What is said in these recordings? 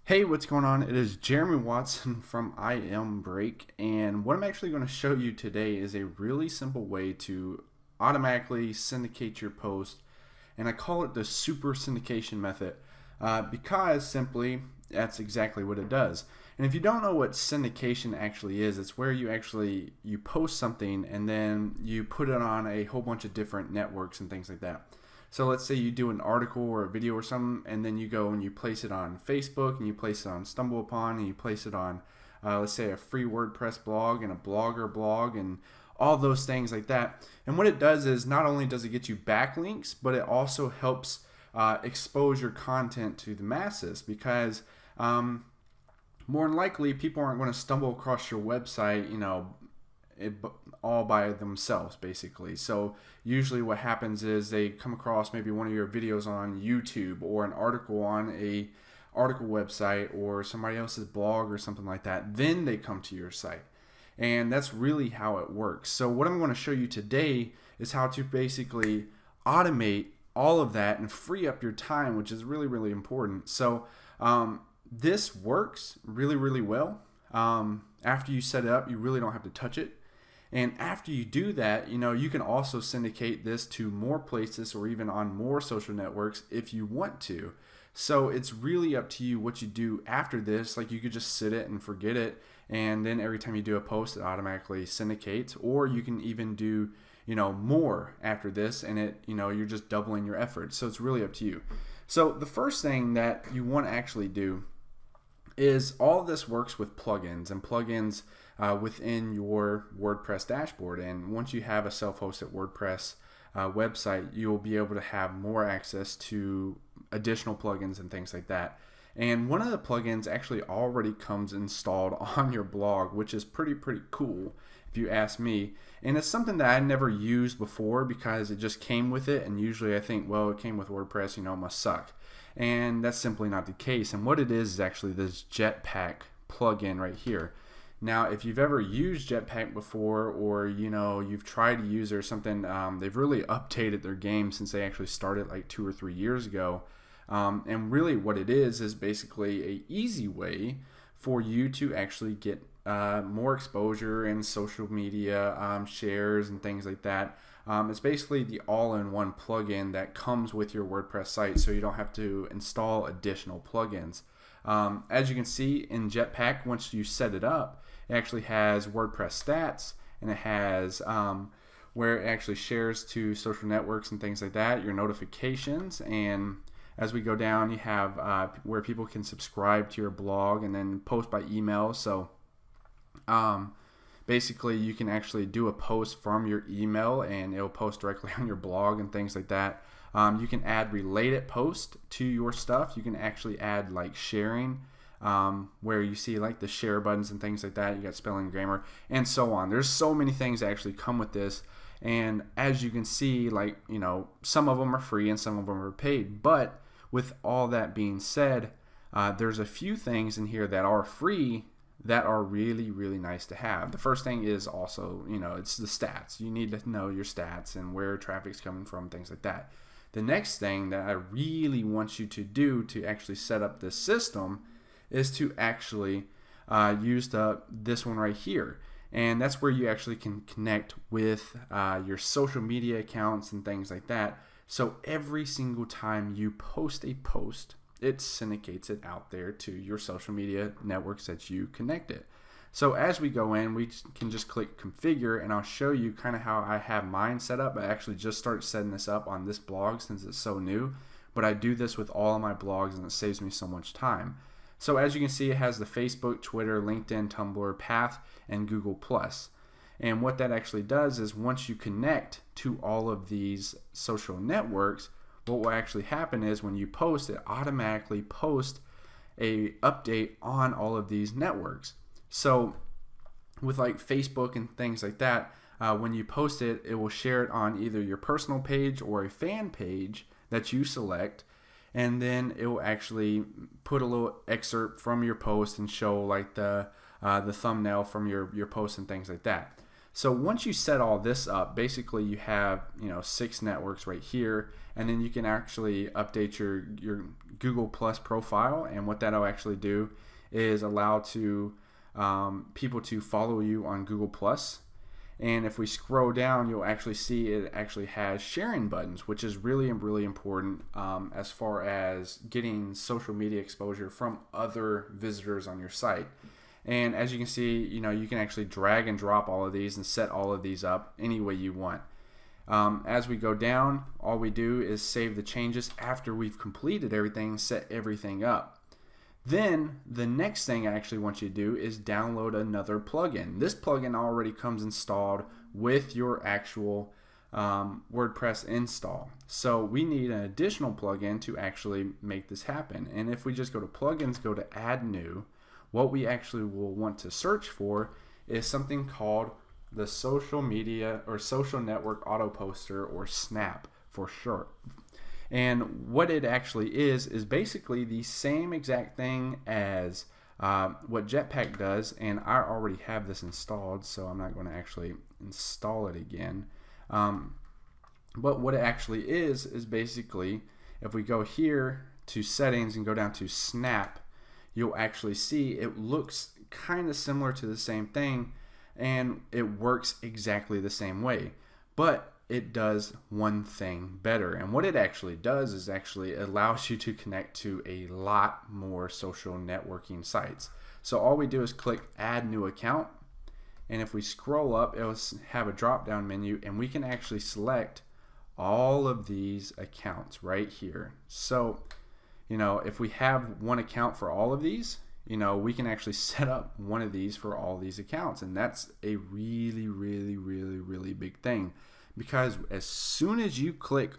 Hey, what's going on? It is Jeremy Watson from I Am Break, and what I'm actually going to show you today is a really simple way to automatically syndicate your post, and I call it the super syndication method because simply that's exactly what it does. And if you don't know what syndication actually is, it's where you post something and then you put it on a whole bunch of different networks and things like that. So let's say you do an article or a video or something, and then you go and you place it on Facebook, and you place it on StumbleUpon, and you place it on, let's say, a free WordPress blog and a Blogger blog, and all those things like that. And what it does is not only does it get you backlinks, but it also helps expose your content to the masses because more than likely people aren't going to stumble across your website, it, all by themselves basically. So usually what happens is they come across maybe one of your videos on YouTube or an article on a article website or somebody else's blog or something like that. Then they come to your site. And that's really how it works. So what I'm going to show you today is how to basically automate all of that and free up your time, which is really, really important. So this works really, really well. After you set it up, you really don't have to touch it. And after you do that, you can also syndicate this to more places or even on more social networks if you want to. So it's really up to you what you do after this. Like you could just sit it and forget it, and then every time you do a post, it automatically syndicates. Or you can even do, more after this, and you're just doubling your efforts. So it's really up to you. So the first thing that you want to actually do is all of this works with plugins and plugins within your WordPress dashboard. And once you have a self-hosted WordPress website, you'll be able to have more access to additional plugins and things like that. And one of the plugins actually already comes installed on your blog, which is pretty cool if you ask me. And it's something that I never used before because it just came with it, and usually I think, well, it came with WordPress, it must suck. And that's simply not the case. And what it is actually this Jetpack plugin right here. Now, if you've ever used Jetpack before, or you've tried to use it or something, they've really updated their game since they actually started like 2 or 3 years ago. And really, what it is basically a easy way for you to actually get more exposure in social media shares and things like that. It's basically the all-in-one plugin that comes with your WordPress site, so you don't have to install additional plugins. As you can see in Jetpack, once you set it up, it actually has WordPress stats, and it has where it actually shares to social networks and things like that, your notifications, and as we go down, you have where people can subscribe to your blog and then post by email. So basically you can actually do a post from your email and it'll post directly on your blog and things like that. You can add related posts to your stuff. You can actually add like sharing, where you see like the share buttons and things like that. You got spelling, grammar, and so on. There's so many things that actually come with this. And as you can see, like, some of them are free and some of them are paid. But with all that being said, there's a few things in here that are free that are really, really nice to have. The first thing is also, it's the stats. You need to know your stats and where traffic's coming from, things like that. The next thing that I really want you to do to actually set up this system is to actually use this one right here. And that's where you actually can connect with your social media accounts and things like that. So every single time you post a post, it syndicates it out there to your social media networks that you connected. So as we go in, we can just click configure, and I'll show you kind of how I have mine set up. I actually just started setting this up on this blog since it's so new, but I do this with all of my blogs and it saves me so much time. So as you can see, it has the Facebook, Twitter, LinkedIn, Tumblr, Path, and Google+. And what that actually does is once you connect to all of these social networks, what will actually happen is when you post, it automatically posts a update on all of these networks. So with like Facebook and things like that, when you post it, it will share it on either your personal page or a fan page that you select, and then it will actually put a little excerpt from your post and show like the thumbnail from your post and things like that. So once you set all this up, basically you have 6 networks right here, and then you can actually update your Google Plus profile, and what that'll actually do is allow to people to follow you on Google Plus. And if we scroll down, you'll actually see it actually has sharing buttons, which is really, really important as far as getting social media exposure from other visitors on your site. And as you can see, you can actually drag and drop all of these and set all of these up any way you want. As we go down, all we do is save the changes after we've completed everything, set everything up. Then the next thing I actually want you to do is download another plugin. This plugin already comes installed with your actual WordPress install. So we need an additional plugin to actually make this happen. And if we just go to plugins, go to add new, what we actually will want to search for is something called the social media or social network auto poster, or SNAP for short. And what it actually is basically the same exact thing as what Jetpack does, and I already have this installed, so I'm not going to actually install it again. But what it actually is basically, if we go here to settings and go down to Snap, you'll actually see it looks kind of similar to the same thing, and it works exactly the same way. But it does one thing better, and what it actually does is actually allows you to connect to a lot more social networking sites. So all we do is click add new account, and if we scroll up, it'll have a drop down menu, and we can actually select all of these accounts right here. So if we have one account for all of these, we can actually set up one of these for all these accounts, and that's a really, really, really, really big thing. Because as soon as you click,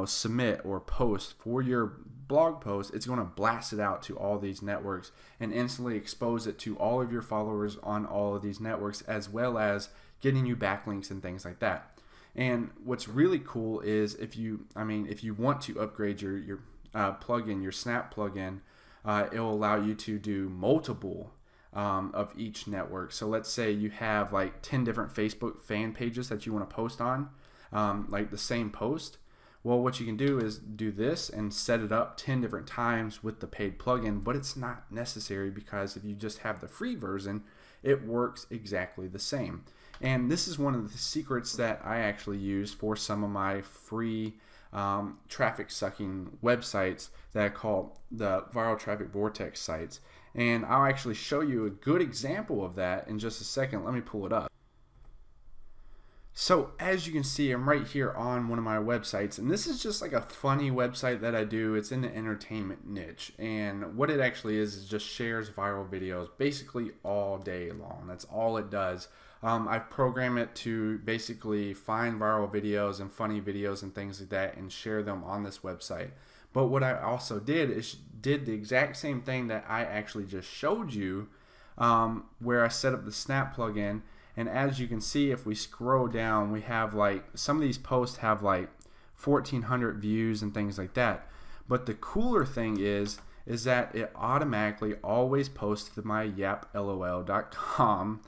submit or post for your blog post, it's going to blast it out to all these networks and instantly expose it to all of your followers on all of these networks, as well as getting you backlinks and things like that. And what's really cool is if you want to upgrade your plugin, your Snap plugin, it will allow you to do multiple of each network. So let's say you have like 10 different Facebook fan pages that you want to post on, like the same post. Well, what you can do is do this and set it up 10 different times with the paid plugin, but it's not necessary, because if you just have the free version, it works exactly the same. And this is one of the secrets that I actually use for some of my free traffic sucking websites that I call the viral traffic vortex sites. And I'll actually show you a good example of that in just a second. Let me pull it up. So as you can see, I'm right here on one of my websites, and this is just like a funny website that I do. It's in the entertainment niche, and what it actually is just shares viral videos basically all day long. That's all it does. I've programmed it to basically find viral videos and funny videos and things like that and share them on this website. But what I also did is did the exact same thing that I actually just showed you, where I set up the Snap plugin. And as you can see, if we scroll down, we have like some of these posts have like 1,400 views and things like that. But the cooler thing is that it automatically always posts to my yaplol.com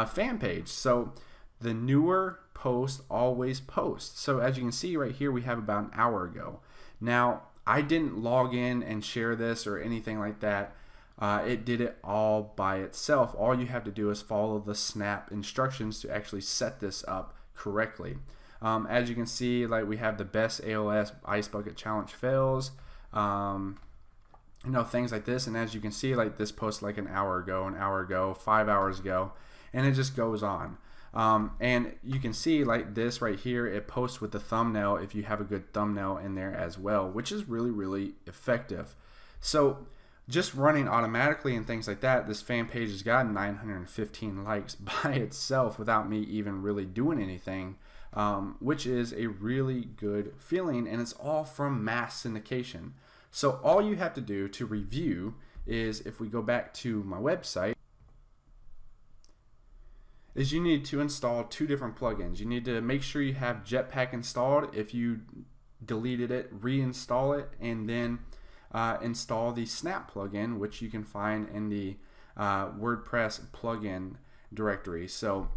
fan page. So the newer post always posts. So as you can see right here, we have about an hour ago. Now, I didn't log in and share this or anything like that. It did it all by itself. All you have to do is follow the Snap instructions to actually set this up correctly. As you can see, like we have the best AOS ice bucket challenge fails, things like this. And as you can see, like this post like an hour ago, 5 hours ago, and it just goes on. And you can see like this right here, it posts with the thumbnail if you have a good thumbnail in there as well, which is really, really effective. So just running automatically and things like that, this fan page has gotten 915 likes by itself without me even really doing anything, which is a really good feeling, and it's all from mass syndication. So all you have to do to review is, if we go back to my website, is you need to install two different plugins. You need to make sure you have Jetpack installed. If you deleted it, reinstall it, and then install the Snap plugin, which you can find in the WordPress plugin directory. So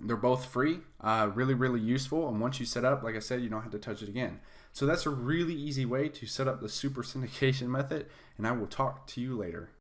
They're both free, really useful, and once you set up, like I said, you don't have to touch it again. So that's a really easy way to set up the super syndication method, and I will talk to you later.